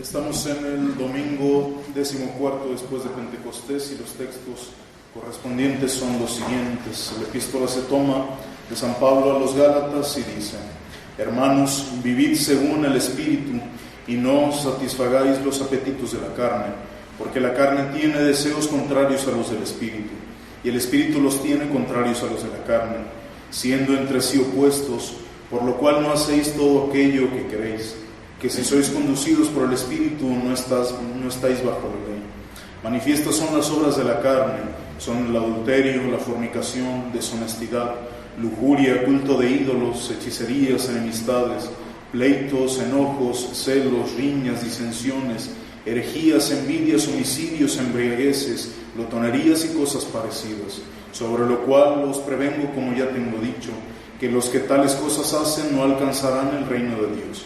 Estamos en el domingo 14 después de Pentecostés y los textos correspondientes son los siguientes. La epístola se toma de San Pablo a los Gálatas y dice: Hermanos, vivid según el Espíritu y no satisfagáis los apetitos de la carne, porque la carne tiene deseos contrarios a los del Espíritu, y el Espíritu los tiene contrarios a los de la carne, siendo entre sí opuestos, por lo cual no hacéis todo aquello que queréis. Que si sois conducidos por el Espíritu no estáis bajo la ley. Manifiestas son las obras de la carne, son el adulterio, la fornicación, deshonestidad, lujuria, culto de ídolos, hechicerías, enemistades, pleitos, enojos, celos, riñas, disensiones, herejías, envidias, homicidios, embriagueces, glotonerías y cosas parecidas, sobre lo cual os prevengo, como ya tengo dicho, que los que tales cosas hacen no alcanzarán el reino de Dios.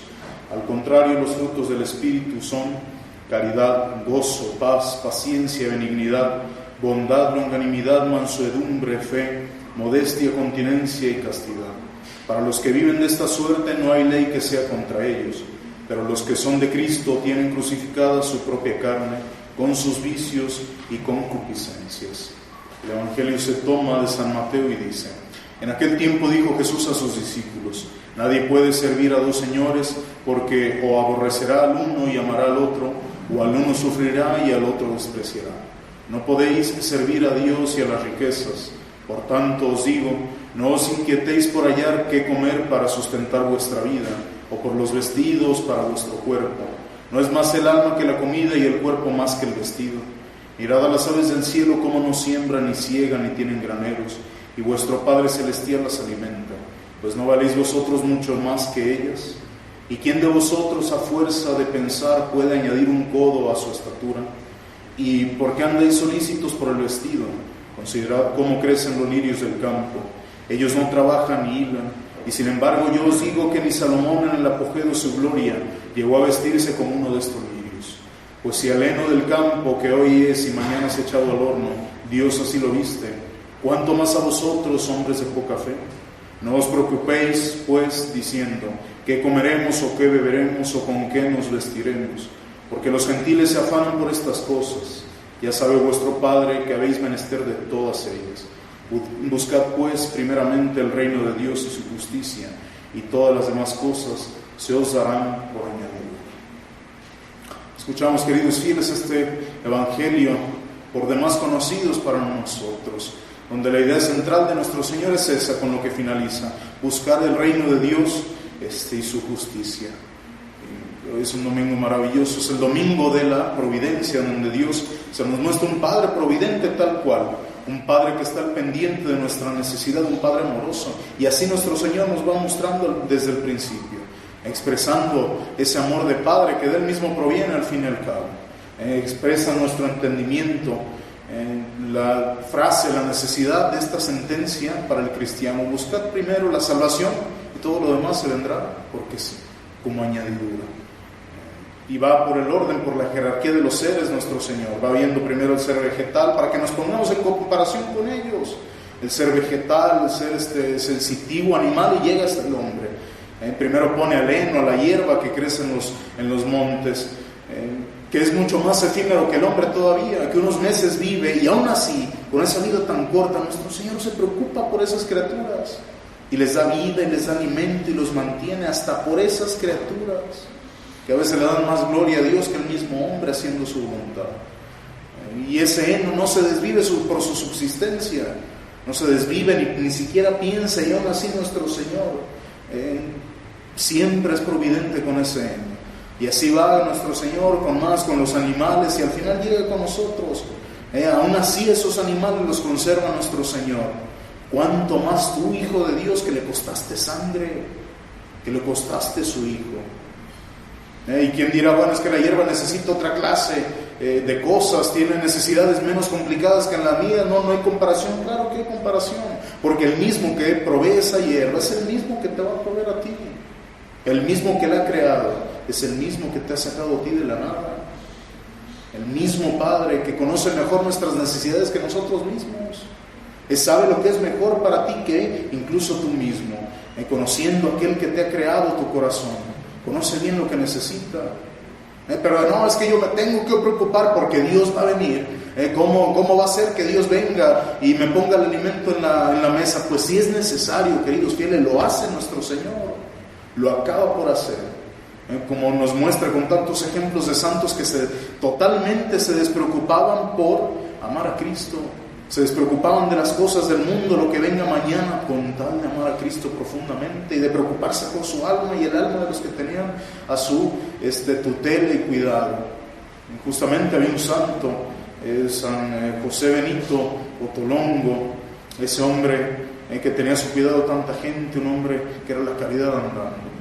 Al contrario, los frutos del Espíritu son caridad, gozo, paz, paciencia, benignidad, bondad, longanimidad, mansedumbre, fe, modestia, continencia y castidad. Para los que viven de esta suerte no hay ley que sea contra ellos, pero los que son de Cristo tienen crucificada su propia carne con sus vicios y concupiscencias. El Evangelio se toma de San Mateo y dice: En aquel tiempo dijo Jesús a sus discípulos: Nadie puede servir a dos señores, porque o aborrecerá al uno y amará al otro, o al uno sufrirá y al otro despreciará. No podéis servir a Dios y a las riquezas. Por tanto os digo, no os inquietéis por hallar qué comer para sustentar vuestra vida, o por los vestidos para vuestro cuerpo. ¿No es más el alma que la comida y el cuerpo más que el vestido? Mirad a las aves del cielo cómo no siembran, ni ciegan, ni tienen graneros, y vuestro Padre Celestial las alimenta. Pues ¿no valéis vosotros mucho más que ellas? ¿Y quién de vosotros a fuerza de pensar puede añadir un codo a su estatura? ¿Y por qué andáis solícitos por el vestido? Considerad cómo crecen los lirios del campo. Ellos no trabajan ni hilan. Y sin embargo yo os digo que ni Salomón en el apogeo de su gloria llegó a vestirse como uno de estos lirios. Pues si al heno del campo, que hoy es y mañana es echado al horno, Dios así lo viste, ¿cuánto más a vosotros, hombres de poca fe? No os preocupéis, pues, diciendo, ¿qué comeremos o qué beberemos o con qué nos vestiremos? Porque los gentiles se afanan por estas cosas. Ya sabe vuestro Padre que habéis menester de todas ellas. Buscad, pues, primeramente el reino de Dios y su justicia, y todas las demás cosas se os darán por añadidura. Escuchamos, queridos fieles, este Evangelio por demás conocidos para nosotros, donde la idea central de nuestro Señor es esa, con lo que finaliza: buscar el reino de Dios y su justicia. Hoy es un domingo maravilloso, es el domingo de la providencia, donde Dios se nos muestra un Padre providente tal cual, un Padre que está al pendiente de nuestra necesidad, un Padre amoroso, y así nuestro Señor nos va mostrando desde el principio, expresando ese amor de Padre que de Él mismo proviene al fin y al cabo. Expresa nuestro entendimiento. La frase, la necesidad de esta sentencia para el cristiano: buscad primero la salvación y todo lo demás se vendrá, porque sí, como añadidura. Y va por el orden, por la jerarquía de los seres nuestro Señor. Va viendo primero el ser vegetal para que nos pongamos en comparación con ellos. El ser vegetal, el ser sensitivo, animal, y llega hasta el hombre. Primero pone al heno, a la hierba que crece en los montes, que es mucho más efímero que el hombre todavía, que unos meses vive, y aún así, con esa vida tan corta, nuestro Señor se preocupa por esas criaturas, y les da vida, y les da alimento, y los mantiene hasta por esas criaturas, que a veces le dan más gloria a Dios que el mismo hombre haciendo su voluntad. Y ese heno no se desvive por su subsistencia, no se desvive, ni siquiera piensa, y aún así nuestro Señor siempre es providente con ese heno. Y así va nuestro Señor con los animales, y al final llega con nosotros. Aún así esos animales los conserva nuestro Señor. ¿Cuánto más tú, Hijo de Dios, que le costaste sangre, que le costaste su Hijo? Y quién dirá, bueno, es que la hierba necesita otra clase de cosas, tiene necesidades menos complicadas que en la mía. No hay comparación. Claro que hay comparación, porque el mismo que provee esa hierba es el mismo que te va a proveer a ti. El mismo que la ha creado es el mismo que te ha sacado a ti de la nada. El mismo Padre que conoce mejor nuestras necesidades que nosotros mismos. Él sabe lo que es mejor para ti que incluso tú mismo. Conociendo a aquel que te ha creado tu corazón, conoce bien lo que necesita. Pero no, es que yo me tengo que preocupar porque Dios va a venir. ¿Cómo va a ser que Dios venga y me ponga el alimento en la mesa? Pues si es necesario, queridos fieles, lo hace nuestro Señor, lo acaba por hacer. Como nos muestra con tantos ejemplos de santos que totalmente se despreocupaban por amar a Cristo, se despreocupaban de las cosas del mundo, lo que venga mañana, con tal de amar a Cristo profundamente y de preocuparse por su alma y el alma de los que tenían a su tutela y cuidado. Justamente había un santo, San José Benito Ottolongo, ese hombre que tenía a su cuidado tanta gente, un hombre que era la caridad andando.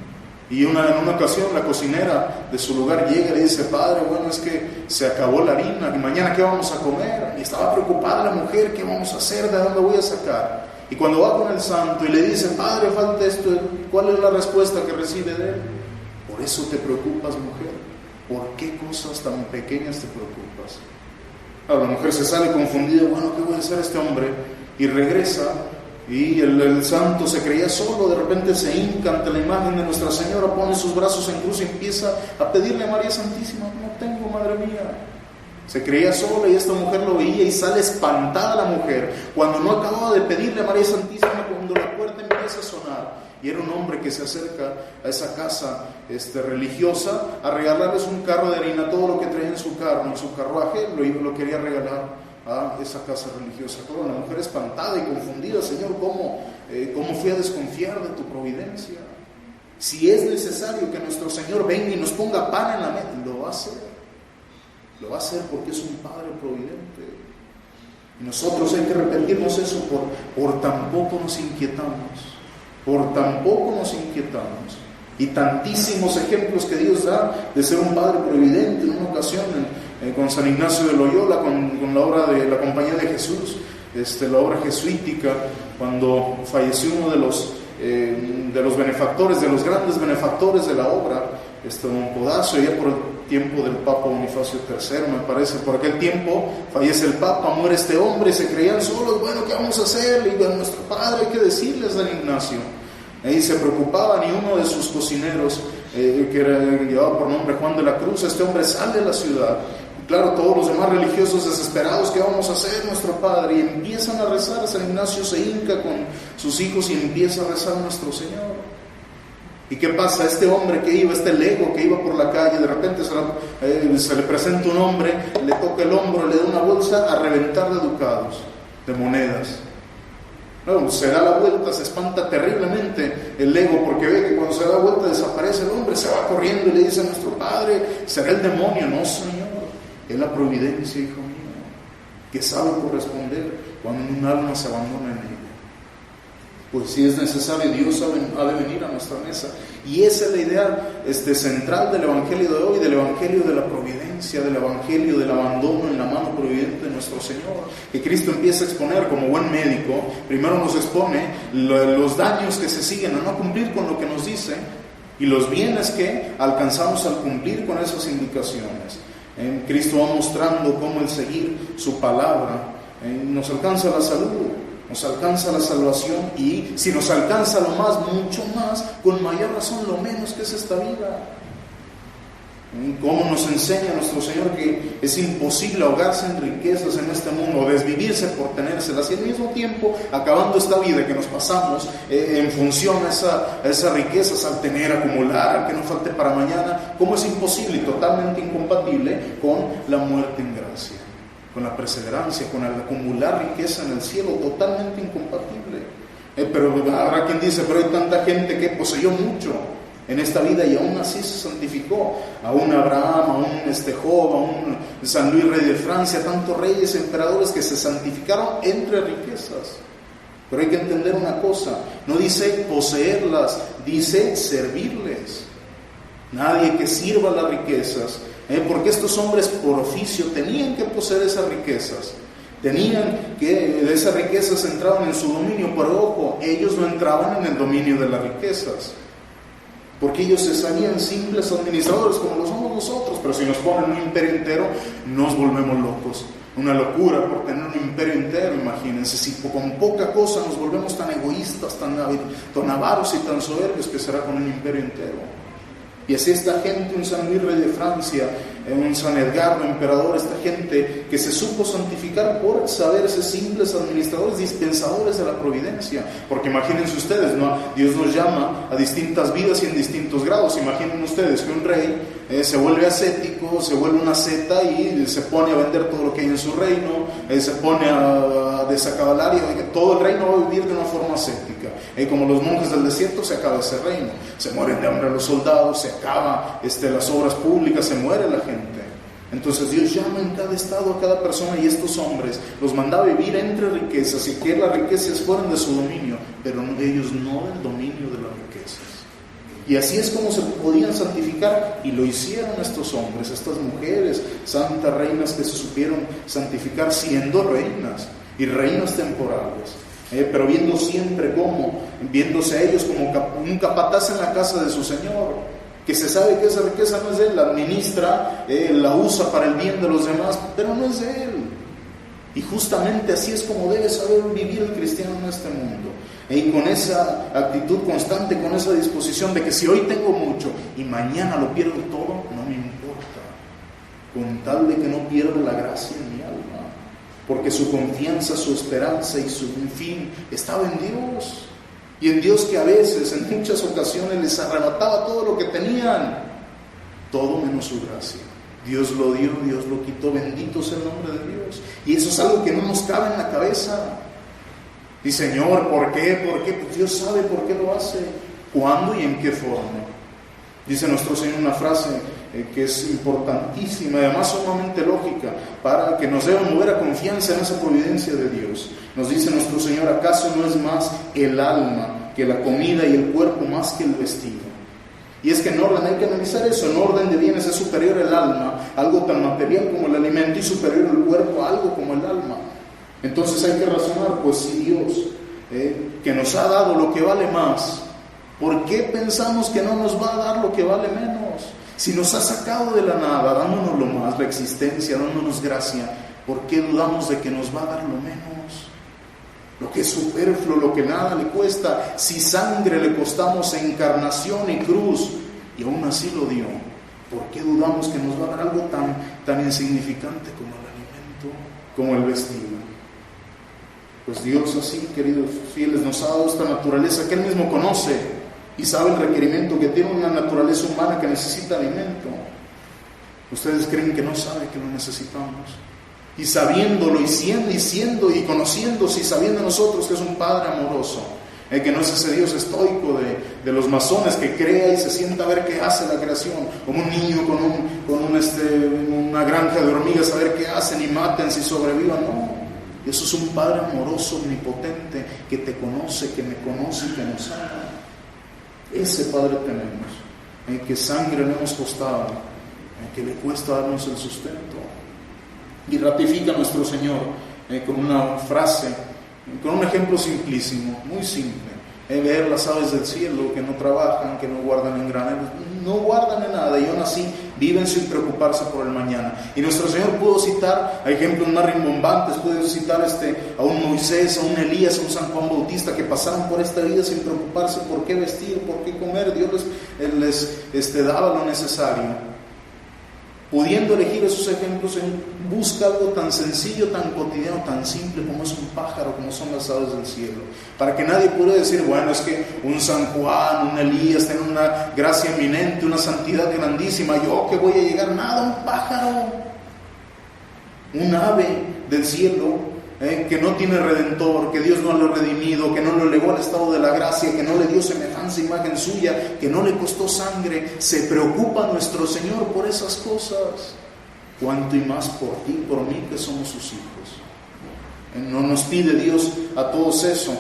Y en una ocasión la cocinera de su lugar llega y le dice: padre, bueno, es que se acabó la harina, ¿y mañana qué vamos a comer? Y estaba preocupada la mujer: ¿qué vamos a hacer? ¿De dónde voy a sacar? Y cuando va con el santo y le dice: padre, falta esto, ¿cuál es la respuesta que recibe de él? Por eso te preocupas, mujer. ¿Por qué cosas tan pequeñas te preocupas? La mujer se sale confundida: bueno, ¿qué voy a hacer este hombre? Y regresa. Y el santo se creía solo, de repente se hinca ante la imagen de Nuestra Señora, pone sus brazos en cruz y empieza a pedirle a María Santísima: no tengo, madre mía. Se creía sola y esta mujer lo veía y sale espantada la mujer cuando no acababa de pedirle a María Santísima, cuando la puerta empieza a sonar. Y era un hombre que se acerca a esa casa religiosa a regalarles un carro de harina, todo lo que traía en su carruaje, lo quería regalar a esa casa religiosa. Pero la mujer espantada y confundida: Señor, ¿cómo fui a desconfiar de tu providencia? Si es necesario que nuestro Señor venga y nos ponga pan en la mesa, lo va a hacer. Lo va a hacer porque es un Padre providente. Y nosotros hay que repetirnos eso: por tan poco nos inquietamos. Por tan poco nos inquietamos. Y tantísimos ejemplos que Dios da de ser un Padre providente. En una ocasión con San Ignacio de Loyola, con la obra de la Compañía de Jesús, la obra jesuítica, cuando falleció uno de los benefactores, de los grandes benefactores de la obra, don Codazo, ya por el tiempo del Papa Bonifacio III, me parece. Por aquel tiempo fallece el Papa, muere este hombre, se creían solos: bueno, ¿qué vamos a hacer? Le digo: a nuestro padre hay que decirle a San Ignacio. Ahí se preocupaba, ni uno de sus cocineros, que llevaba por nombre Juan de la Cruz, este hombre sale de la ciudad. Claro, todos los demás religiosos desesperados: ¿qué vamos a hacer, nuestro padre? Y empiezan a rezar. San Ignacio se hinca con sus hijos y empieza a rezar a nuestro Señor. ¿Y qué pasa? Este hombre que iba, este lego que iba por la calle, de repente se le presenta un hombre, le toca el hombro, le da una bolsa a reventar de ducados, de monedas. No, se da la vuelta, se espanta terriblemente el lego, porque ve que cuando se da la vuelta desaparece el hombre, se va corriendo y le dice a nuestro padre: ¿será el demonio? No, Señor, es la providencia, hijo mío, que sabe corresponder cuando un alma se abandona en ella. Pues si es necesario, Dios ha de venir a nuestra mesa. Y esa es la idea central del Evangelio de hoy, del Evangelio de la providencia, del Evangelio del abandono en la mano providente de nuestro Señor, que Cristo empieza a exponer como buen médico. Primero nos expone los daños que se siguen a no cumplir con lo que nos dice y los bienes que alcanzamos al cumplir con esas indicaciones. Cristo va mostrando cómo el seguir su palabra nos alcanza la salud, nos alcanza la salvación, y si nos alcanza lo más, mucho más, con mayor razón lo menos que es esta vida. Cómo nos enseña nuestro Señor que es imposible ahogarse en riquezas en este mundo, desvivirse por tenérselas, y al mismo tiempo, acabando esta vida que nos pasamos en función a esas riquezas, al tener, acumular, al que no falte para mañana, cómo es imposible y totalmente incompatible con la muerte en gracia, con la perseverancia, con el acumular riqueza en el cielo, totalmente incompatible. Pero habrá quien dice: pero hay tanta gente que poseyó mucho en esta vida y aún así se santificó. A un Abraham, a un Job, a un San Luis rey de Francia, tantos reyes, emperadores que se santificaron entre riquezas. Pero hay que entender una cosa: no dice poseerlas, dice servirles. Nadie que sirva las riquezas, porque estos hombres por oficio tenían que poseer esas riquezas, tenían que, esas riquezas entraban en su dominio, pero ojo, ellos no entraban en el dominio de las riquezas, porque ellos se sabían simples administradores como lo somos nosotros. Pero si nos ponen un imperio entero, nos volvemos locos. Una locura por tener un imperio entero. Imagínense, si con poca cosa nos volvemos tan egoístas, tan avaros y tan soberbios, que será con un imperio entero. Y así esta gente, un San Luis Rey de Francia, un San Edgardo, emperador, esta gente que se supo santificar por saberse simples administradores, dispensadores de la providencia. Porque imagínense ustedes, ¿no? Dios nos llama a distintas vidas y en distintos grados. Imaginen ustedes que un rey se vuelve ascético, se vuelve una asceta y se pone a vender todo lo que hay en su reino, se pone a desacabalar y todo el reino va a vivir de una forma ascética. Como los monjes del desierto, se acaba ese reino, se mueren de hambre los soldados, se acaba las obras públicas, se muere la gente. Entonces Dios llama en cada estado a cada persona, y estos hombres los mandaba vivir entre riquezas y que las riquezas fueran de su dominio, pero ellos no del dominio de las riquezas. Y así es como se podían santificar, y lo hicieron estos hombres, estas mujeres, santas reinas que se supieron santificar siendo reinas y reinas temporales. Pero viendo siempre viéndose a ellos como un capataz en la casa de su Señor, que se sabe que esa riqueza no es de él, la administra, la usa para el bien de los demás, pero no es de él. Y justamente así es como debe saber vivir el cristiano en este mundo. Y con esa actitud constante, con esa disposición de que si hoy tengo mucho y mañana lo pierdo todo, no me importa, con tal de que no pierda la gracia en mi alma. Porque su confianza, su esperanza y su fin estaba en Dios. Y en Dios, que a veces, en muchas ocasiones, les arrebataba todo lo que tenían, todo menos su gracia. Dios lo dio, Dios lo quitó, bendito sea el nombre de Dios. Y eso es algo que no nos cabe en la cabeza. Y Señor, ¿por qué? ¿Por qué? Pues Dios sabe por qué lo hace, cuándo y en qué forma. Dice nuestro Señor una frase que es importantísima y además sumamente lógica, para que nos deba mover a confianza en esa providencia de Dios. Nos dice nuestro Señor: ¿acaso no es más el alma que la comida y el cuerpo más que el vestido? Y es que en orden, hay que analizar eso, en orden de bienes es superior el alma, algo tan material como el alimento, y superior el cuerpo, algo como el alma. Entonces hay que razonar, pues si Dios, que nos ha dado lo que vale más, ¿por qué pensamos que no nos va a dar lo que vale menos? Si nos ha sacado de la nada, dándonos lo más, la existencia, dándonos gracia, ¿por qué dudamos de que nos va a dar lo menos? Lo que es superfluo, lo que nada le cuesta. Si sangre le costamos, encarnación y cruz, y aún así lo dio, ¿por qué dudamos que nos va a dar algo tan insignificante como el alimento, como el vestido? Pues Dios, así, queridos fieles, nos ha dado esta naturaleza que Él mismo conoce y sabe el requerimiento que tiene una naturaleza humana que necesita alimento. ¿Ustedes creen que no sabe que lo necesitamos? Y sabiéndolo, y siendo y conociéndose y sabiendo nosotros que es un Padre amoroso, que no es ese Dios estoico de los masones que crea y se sienta a ver qué hace la creación, como un niño con una granja de hormigas a ver qué hacen y maten si sobrevivan. No, eso es un Padre amoroso, omnipotente, que te conoce, que me conoce y que nos ama. Ese Padre tenemos, que sangre le hemos costado, que le cuesta darnos el sustento. Y ratifica nuestro Señor con una frase, con un ejemplo simplísimo, muy simple. Ver las aves del cielo que no trabajan, que no guardan en graneros, no guardan en nada, y aún así viven sin preocuparse por el mañana. Y nuestro Señor pudo citar a ejemplos más rimbombantes, pudo citar a un Moisés, a un Elías, a un San Juan Bautista, que pasaron por esta vida sin preocuparse por qué vestir, por qué comer. Dios les daba lo necesario. Pudiendo elegir esos ejemplos, busca algo tan sencillo, tan cotidiano, tan simple como es un pájaro, como son las aves del cielo, para que nadie pueda decir, bueno, es que un San Juan, un Elías tiene una gracia eminente, una santidad grandísima, yo que voy a llegar, nada, un pájaro, un ave del cielo, que no tiene redentor, que Dios no lo ha redimido, que no lo elevó al estado de la gracia, que no le dio semejanza, imagen suya, que no le costó sangre. Se preocupa nuestro Señor por esas cosas, cuanto y más por ti, por mí, que somos sus hijos. No nos pide Dios a todos eso,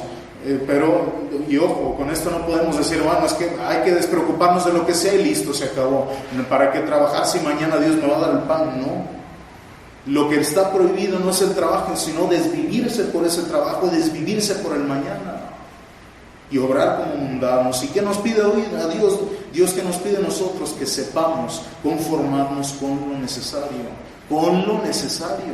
pero, y ojo, con esto no podemos decir, bueno, es que hay que despreocuparnos de lo que sea y listo, se acabó. ¿Para qué trabajar si mañana Dios me va a dar el pan? No. Lo que está prohibido no es el trabajo, sino desvivirse por ese trabajo, desvivirse por el mañana y obrar como mundanos. ¿Y qué nos pide hoy a Dios? Dios, que nos pide a nosotros que sepamos conformarnos con lo necesario, con lo necesario.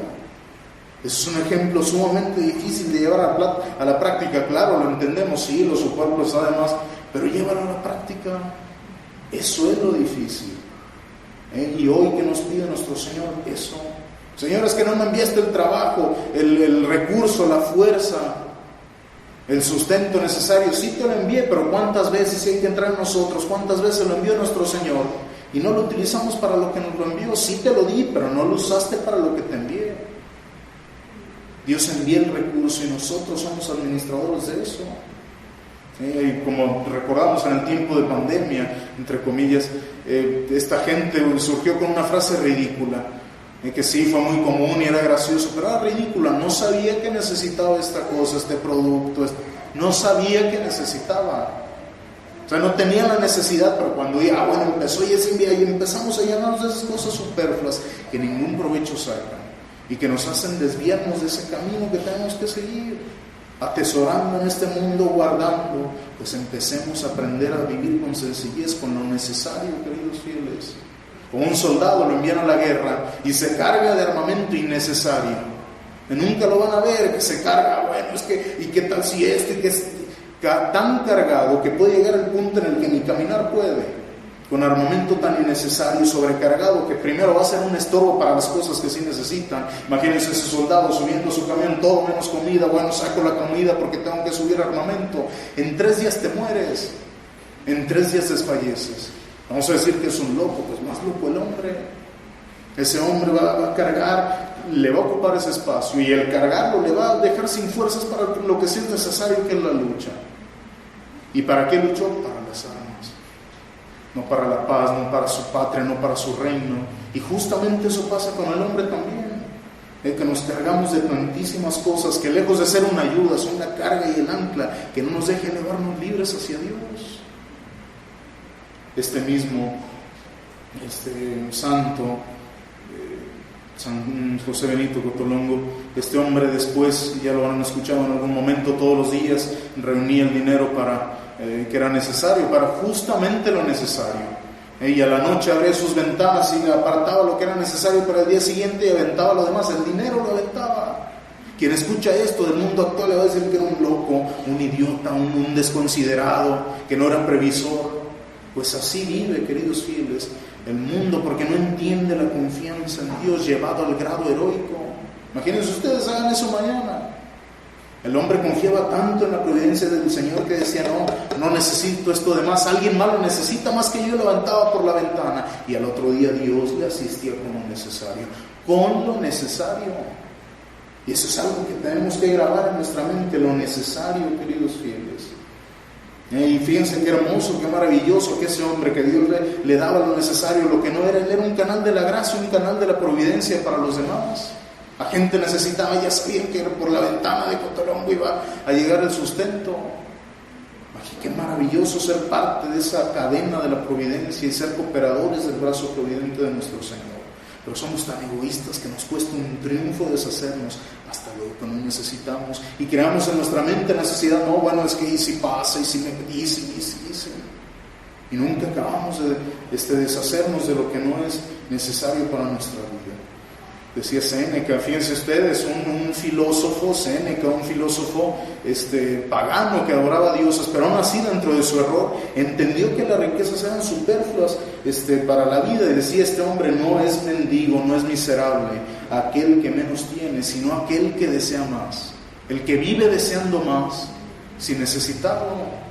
Eso es un ejemplo sumamente difícil de llevar a la práctica. Claro, lo entendemos, sí, los superfluos además, pero llévalo a la práctica. Eso es lo difícil. Y hoy que nos pide nuestro Señor eso. Señor, es que no me enviaste el trabajo, el recurso, la fuerza, el sustento necesario. Sí te lo envié, pero ¿cuántas veces hay que entrar en nosotros? ¿Cuántas veces lo envió nuestro Señor? Y no lo utilizamos para lo que nos lo envió. Sí te lo di, pero no lo usaste para lo que te envié. Dios envía el recurso y nosotros somos administradores de eso. Y como recordamos en el tiempo de pandemia, entre comillas, esta gente surgió con una frase ridícula, que sí fue muy común y era gracioso, pero era ridícula. No sabía que necesitaba esta cosa, este producto, no sabía que necesitaba. O sea, no tenía la necesidad, pero cuando empezó y empezamos a llenarnos de esas cosas superfluas que ningún provecho sacan y que nos hacen desviarnos de ese camino que tenemos que seguir, atesorando en este mundo, guardando. Pues empecemos a aprender a vivir con sencillez, con lo necesario, queridos fieles. Como un soldado lo envían a la guerra y se carga de armamento innecesario. Y nunca lo van a ver, que se carga, ¿y qué tal si esto? Y que es tan cargado que puede llegar al punto en el que ni caminar puede. Con armamento tan innecesario, sobrecargado, que primero va a ser un estorbo para las cosas que sí necesitan. Imagínense ese soldado subiendo su camión, todo menos comida. Saco la comida porque tengo que subir armamento. En 3 días te mueres, en 3 días desfalleces. Vamos a decir que es un loco, pues más loco el hombre. Ese hombre va a cargar, le va a ocupar ese espacio, y el cargarlo le va a dejar sin fuerzas para lo que sí es necesario, que es la lucha. ¿Y para qué luchó? Para las armas, no para la paz, no para su patria, no para su reino. Y justamente eso pasa con el hombre también, que nos cargamos de tantísimas cosas que, lejos de ser una ayuda, son la carga y el ancla que no nos deja elevarnos libres hacia Dios. Este mismo santo, San José Benito Cotolongo, este hombre después, ya lo han escuchado en algún momento, todos los días reunía el dinero que era necesario, para justamente lo necesario. Y a la noche abría sus ventanas y apartaba lo que era necesario para el día siguiente y aventaba lo demás. El dinero lo aventaba. Quien escucha esto del mundo actual le va a decir que era un loco, un idiota, un desconsiderado, que no era previsor. Pues así vive, queridos fieles, el mundo, porque no entiende la confianza en Dios llevado al grado heroico. Imagínense ustedes, hagan eso mañana. El hombre confiaba tanto en la providencia del Señor que decía, no necesito esto de más, alguien más lo necesita más que yo, levantaba por la ventana. Y al otro día Dios le asistía con lo necesario, con lo necesario. Y eso es algo que tenemos que grabar en nuestra mente, lo necesario, queridos fieles. Y fíjense qué hermoso, qué maravilloso que ese hombre, que Dios le daba lo necesario, lo que no era, él era un canal de la gracia, un canal de la providencia para los demás. La gente necesitaba, ya sabían que por la ventana de Cotolongo iba a llegar el sustento. Qué maravilloso ser parte de esa cadena de la providencia y ser cooperadores del brazo providente de nuestro Señor. Pero somos tan egoístas que nos cuesta un triunfo deshacernos hasta lo que no necesitamos, y creamos en nuestra mente necesidad, es que y si pasa, y si me dice, y nunca acabamos de deshacernos de lo que no es necesario para nuestra vida. Decía Séneca, fíjense ustedes, un filósofo, Séneca, un filósofo pagano que adoraba a dioses, pero aún así, dentro de su error, entendió que las riquezas eran superfluas para la vida, y decía, este hombre no es mendigo, no es miserable, aquel que menos tiene, sino aquel que desea más, el que vive deseando más, sin necesitarlo.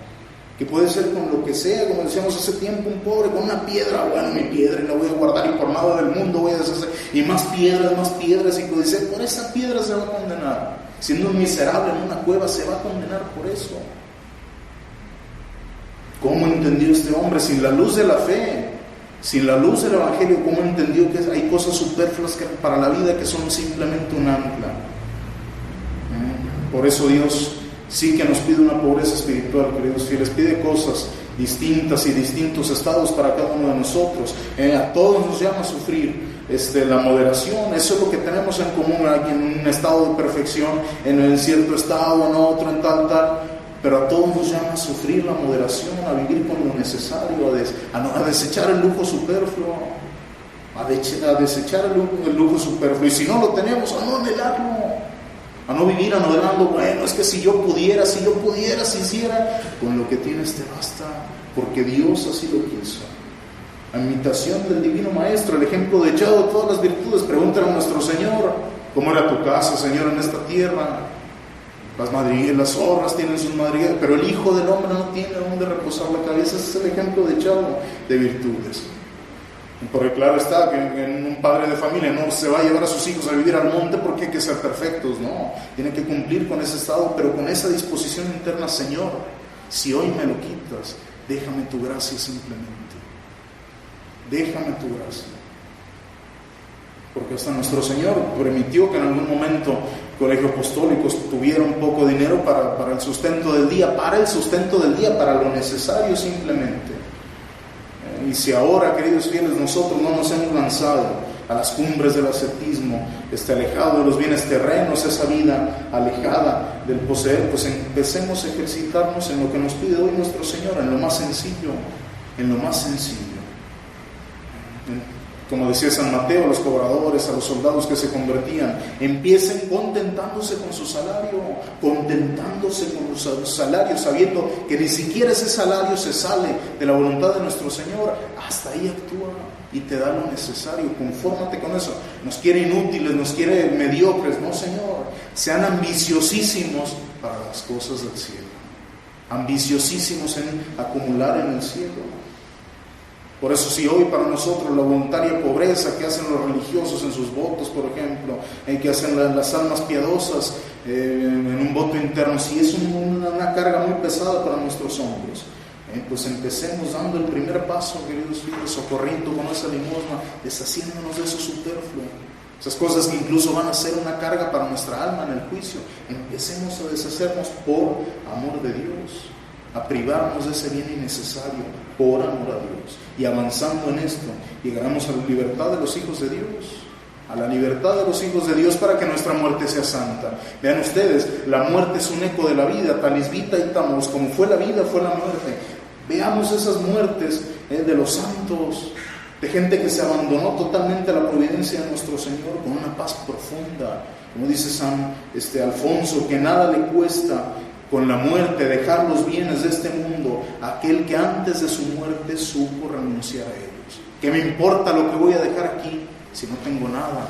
Que puede ser con lo que sea, como decíamos hace tiempo, un pobre con una piedra, mi piedra y la voy a guardar, y por nada del mundo voy a deshacer, y más piedras, y dice, por esa piedra se va a condenar. Siendo un miserable en una cueva, se va a condenar por eso. ¿Cómo entendió este hombre? Sin la luz de la fe, sin la luz del Evangelio, ¿cómo entendió que hay cosas superfluas para la vida que son simplemente un ancla? Por eso Dios sí que nos pide una pobreza espiritual, queridos fieles, pide cosas distintas y distintos estados para cada uno de nosotros. A todos nos llama a sufrir la moderación. Eso es lo que tenemos en común, aquí en un estado de perfección, en cierto estado, en otro, en tal, pero a todos nos llama a sufrir la moderación, a vivir con lo necesario, a desechar el lujo superfluo, a desechar el lujo superfluo, y si no lo tenemos, a no anhelarlo. A no vivir anhelando, es que si yo pudiera, si hiciera, con lo que tienes te basta, porque Dios así lo quiso. a imitación del Divino Maestro, el ejemplo de echado de todas las virtudes. Pregúntale a nuestro Señor: ¿cómo era tu casa, Señor, en esta tierra? Las zorras tienen sus madrigueras, pero el Hijo del Hombre no tiene donde reposar la cabeza. Ese es el ejemplo de echado de virtudes. Porque claro está que un padre de familia no se va a llevar a sus hijos a vivir al monte porque hay que ser perfectos, no, tiene que cumplir con ese estado, pero con esa disposición interna: Señor, si hoy me lo quitas, déjame tu gracia simplemente, déjame tu gracia. Porque hasta nuestro Señor permitió que en algún momento colegio apostólico tuviera un poco de dinero para el sustento del día, para lo necesario simplemente. Y si ahora, queridos fieles, nosotros no nos hemos lanzado a las cumbres del ascetismo, alejado de los bienes terrenos, esa vida alejada del poseer, pues empecemos a ejercitarnos en lo que nos pide hoy nuestro Señor, en lo más sencillo, Como decía San Mateo, a los cobradores, a los soldados que se convertían: empiecen contentándose con su salario, sabiendo que ni siquiera ese salario se sale de la voluntad de nuestro Señor. Hasta ahí actúa y te da lo necesario, confórmate con eso. Nos quiere inútiles, nos quiere mediocres, no, Señor. Sean ambiciosísimos para las cosas del cielo, ambiciosísimos en acumular en el cielo. Por eso, si hoy para nosotros la voluntaria pobreza que hacen los religiosos en sus votos, por ejemplo, que hacen las almas piadosas en un voto interno, si es una carga muy pesada para nuestros hombros, pues empecemos dando el primer paso, queridos fieles, socorriendo con esa limosna, deshaciéndonos de eso superfluo, esas cosas que incluso van a ser una carga para nuestra alma en el juicio. Empecemos a deshacernos por amor de Dios, a privarnos de ese bien innecesario por amor a Dios, y avanzando en esto llegaremos a la libertad de los hijos de Dios, para que nuestra muerte sea santa. Vean ustedes, la muerte es un eco de la vida, talis vitaitamos, como fue la vida, fue la muerte. Veamos esas muertes de los santos, de gente que se abandonó totalmente a la providencia de nuestro Señor con una paz profunda, como dice San Alfonso, que nada le cuesta con la muerte dejar los bienes de este mundo aquel que antes de su muerte supo renunciar a ellos. ¿Qué me importa lo que voy a dejar aquí si no tengo nada?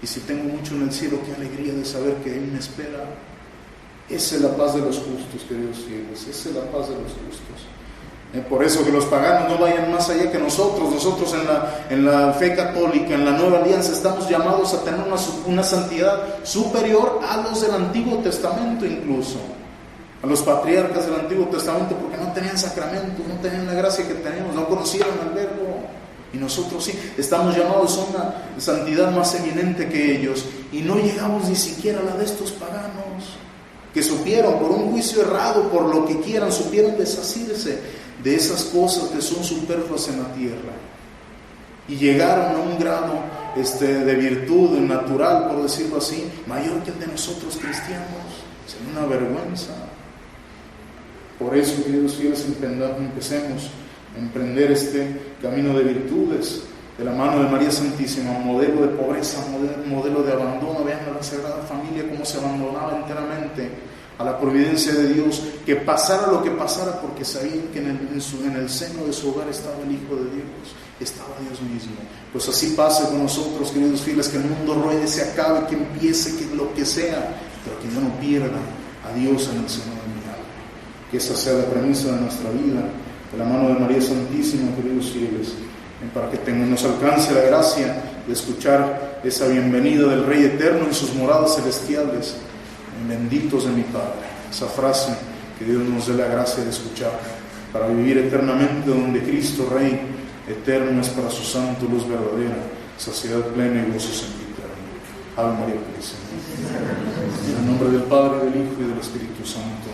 Y si tengo mucho en el cielo, qué alegría de saber que Él me espera. Esa es la paz de los justos, queridos fieles, esa es la paz de los justos. Por eso que los paganos no vayan más allá que nosotros. Nosotros en la fe católica, en la nueva alianza, estamos llamados a tener una santidad superior a los del Antiguo Testamento, incluso a los patriarcas del Antiguo Testamento, porque no tenían sacramentos, no tenían la gracia que tenemos, no conocieron al Verbo. Y nosotros sí, estamos llamados a una santidad más eminente que ellos, y no llegamos ni siquiera a la de estos paganos, que supieron, por un juicio errado, por lo que quieran, supieron deshacerse de esas cosas que son superfluas en la tierra, y llegaron a un grado de virtud natural, por decirlo así, mayor que el de nosotros cristianos. Es una vergüenza. Por eso, queridos fieles, empecemos a emprender este camino de virtudes de la mano de María Santísima, modelo de pobreza, modelo de abandono. Vean a la Sagrada Familia cómo se abandonaba enteramente a la providencia de Dios, que pasara lo que pasara, porque sabían que en el seno de su hogar estaba el Hijo de Dios, estaba Dios mismo. Pues así pase con nosotros, queridos fieles, que el mundo ruede, se acabe, que empiece, que lo que sea, pero que yo no pierda a Dios en el seno de mi alma. Que esa sea la premisa de nuestra vida, de la mano de María Santísima, queridos fieles, para que nos alcance la gracia de escuchar esa bienvenida del Rey Eterno en sus moradas celestiales. Benditos de mi Padre, esa frase que Dios nos dé la gracia de escuchar, para vivir eternamente donde Cristo Rey eterno es para su santo luz verdadera, saciedad plena y gozo sempiterno. Ave María Purísima. En el nombre del Padre, del Hijo y del Espíritu Santo.